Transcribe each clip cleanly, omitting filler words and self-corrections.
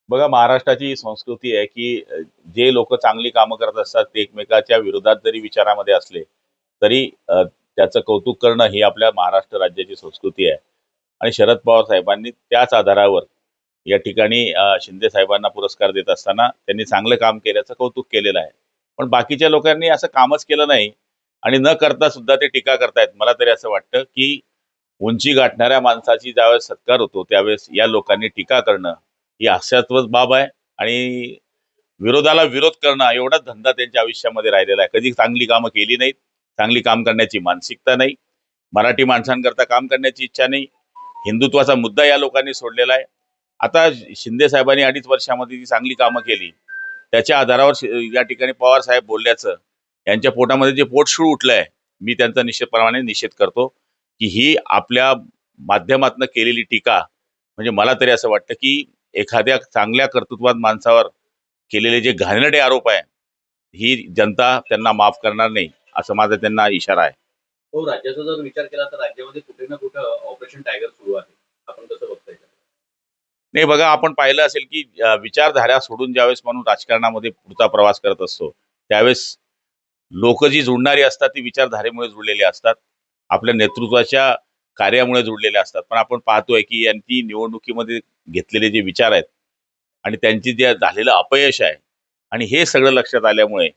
बघा, महाराष्ट्राची संस्कृती आहे की जे लोक चांगली कामं करत असतात ते एकमेकाच्या विरोधात जरी विचारामध्ये असले तरी त्याचं कौतुक करणं ही आपल्या महाराष्ट्र राज्याची संस्कृती आहे. आणि शरद पवार साहेबांनी त्याच आधारावर या ठिकाणी शिंदे साहेबांना पुरस्कार देत असताना त्यांनी चांगलं काम केल्याचं कौतुक केलेलं आहे. पण बाकीच्या लोकांनी असं कामच केलं नाही आणि न करता सुद्धा ते टीका करतायत. मला तरी असं वाटतं की उंची गाठणाऱ्या माणसाची ज्यावेळेस सत्कार होतो त्यावेळेस या लोकांनी टीका करणं ही हास्यास्पद बाब आहे. आणि विरोधाला विरोध करणं एवढाच धंदा त्यांच्या आयुष्यामध्ये राहिलेला आहे. कधी चांगली कामं केली नाहीत, चांगली काम करण्याची मानसिकता नाही, मराठी माणसांकरता काम करण्याची इच्छा नाही, हिंदुत्वाचा मुद्दा या लोकांनी सोडलेला आहे. आता शिंदे साहेबांनी 2.5 वर्षामध्ये जी चांगली कामं केली त्याच्या आधारावर या ठिकाणी पवार साहेब बोलल्याचं यांच्या पोटामध्ये जे पोटशूळ उठलंय, मी त्यांचा निश्चितपणाने निषेध करतो की ही आपल्या माध्यमातून केलेली टीका म्हणजे मला तरी असं वाटतं की एखाद्या चांगल्या कर्तृत्वान माणसावर केलेले जे घाणेरडे आरोप आहे ही जनता त्यांना माफ करणार नाही, असं माझा त्यांना इशारा आहे. हो, राज्याचा जर विचार केला तर राज्यामध्ये कुठे ना कुठे ऑपरेशन टायगर सुरू आहे. आपण कसं बघताय? नाही, बघा, आपण पाहिलं असेल की विचारधारा सोडून ज्यावेळेस म्हणून राजकारणामध्ये पुढचा प्रवास करत असतो त्यावेळेस लोक जी जुळणारी असतात ती विचारधारेमुळे जुळलेली असतात, आपल्या नेतृत्वाच्या कार्यामुळे जुळलेले असतात. पण आपण पाहतोय की यांची निवडणुकीमध्ये घेतलेले जे विचार आहेत आणि त्यांची जे झालेलं अपयश आहे आणि हे सगळं लक्षात आल्यामुळे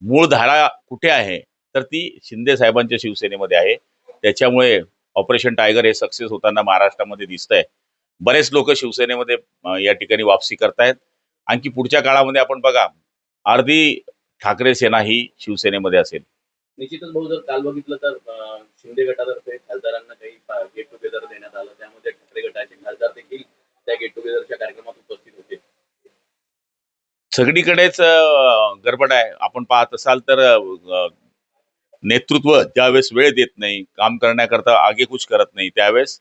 मूळ धारा कुठे आहे तर ती शिंदे साहेबांच्या शिवसेनेमध्ये आहे. त्याच्यामुळे ऑपरेशन टायगर हे सक्सेस होताना महाराष्ट्रामध्ये दिसतंय. बरेच लोक शिवसेनेमध्ये या ठिकाणी वापसी करतायत. आणखी पुढच्या काळामध्ये आपण बघा, अर्धी ठाकरे सेना ही शिवसेनेमध्ये असेल. निश्चितच भाऊ, जर काल बघितलं तर शिंदे गटातर्फे खासदारांना काही गेट टुगेदर देण्यात आलं, त्यामध्ये ठाकरे गटाचे खासदार देखील त्या गेट टुगेदरच्या कार्यक्रमात उपस्थित होते. सगळीकडेच गडबड आहे. आपण पाहत असाल तर नेतृत्व ज्यावेळेस वेळ देत नाही, काम करण्याकरता आगेकूच करत नाही, त्यावेळेस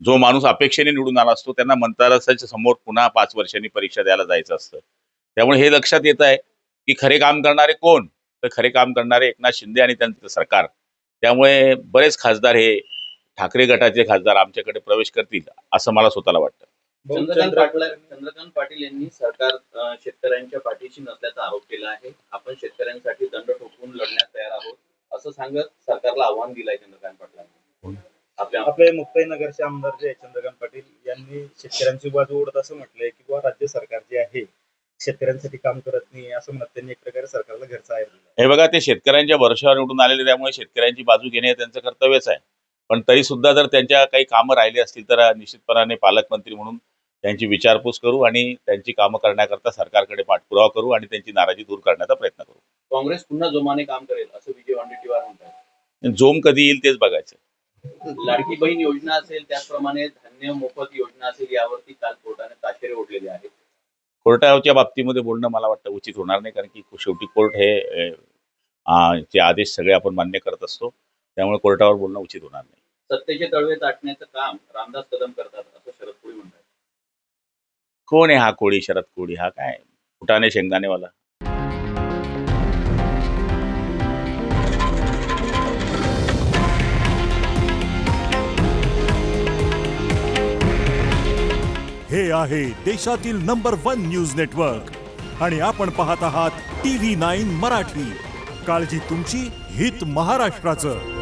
जो माणूस अपेक्षेने निवडून आला असतो त्यांना मंत्रालयाच्या समोर पुन्हा 5 वर्षांनी परीक्षा द्यायला जायचं असतं. त्यामुळे हे लक्षात येत आहे की खरे काम करणारे कोण, तर खरे काम करणारे एकनाथ शिंदे आणि त्यांचं सरकार. त्यामुळे बरेच खासदार हे ठाकरे गटाचे खासदार आमच्याकडे प्रवेश करतील असं मला स्वतःला वाटतं. चंद्रकांत पाटील यांनी सरकार शेतकऱ्यांच्या पाठीशी नसल्याचा आरोप केला आहे. आपण शेतकऱ्यांसाठी दंड ठोकून लढण्यास तयार आहोत असं सांगत सरकारला आव्हान दिलंय चंद्रकांत पाटलांनी. आपले मुक्ताईनगरचे आमदार जे चंद्रकांत पाटील यांनी शेतकऱ्यांची बाजू ओढत असं म्हटलंय की राज्य सरकार जे आहे शेतकऱ्यांसाठी काम करत नाही असं म्हणत त्यांनी एक प्रकारे सरकारला घरचा आहे. हे बघा, ते शेतकऱ्यांच्या भरोश्यावर निवडून आलेले, त्यामुळे शेतकऱ्यांची बाजू घेणे हे त्यांचं कर्तव्यच आहे. पण तरी सुद्धा जर त्यांच्या काही कामं राहिली असतील तर निश्चितपणाने पालकमंत्री म्हणून त्यांची विचारपूस करू आणि त्यांची कामं करण्याकरता सरकारकडे पाठपुरावा करू आणि त्यांची नाराजी दूर करण्याचा प्रयत्न करू. काँग्रेस पुन्हा जोमाने काम करेल असं विजय वडेट्टीवार म्हणतात. जोम कधी येईल तेच बघायचं. लाडकी बहीण योजना असेल, त्याचप्रमाणे धान्य मोफत योजना असेल, यावरती काल कोर्टाने ताशेरे ओढलेले आहेत. कोर्टाच्या बाबतीमध्ये बोलणं मला वाटतं उचित होणार नाही, कारण की शेवटी कोर्ट हे चे आदेश सगळे आपण मान्य करत असतो, त्यामुळे कोर्टावर बोलणं उचित होणार नाही. सत्तेचे तळवे ताटण्याचं काम रामदास कदम करतात असं शरद कोळी म्हणतात. कोण आहे हा कोळी? शरद कोळी हा काय फुटाणे शेंगदाणेवाला? हे आहे देशातील नंबर 1 न्यूज नेटवर्क आणि आपण पाहत आहात TV9 मराठी. काळजी तुमची, हित महाराष्ट्राचं.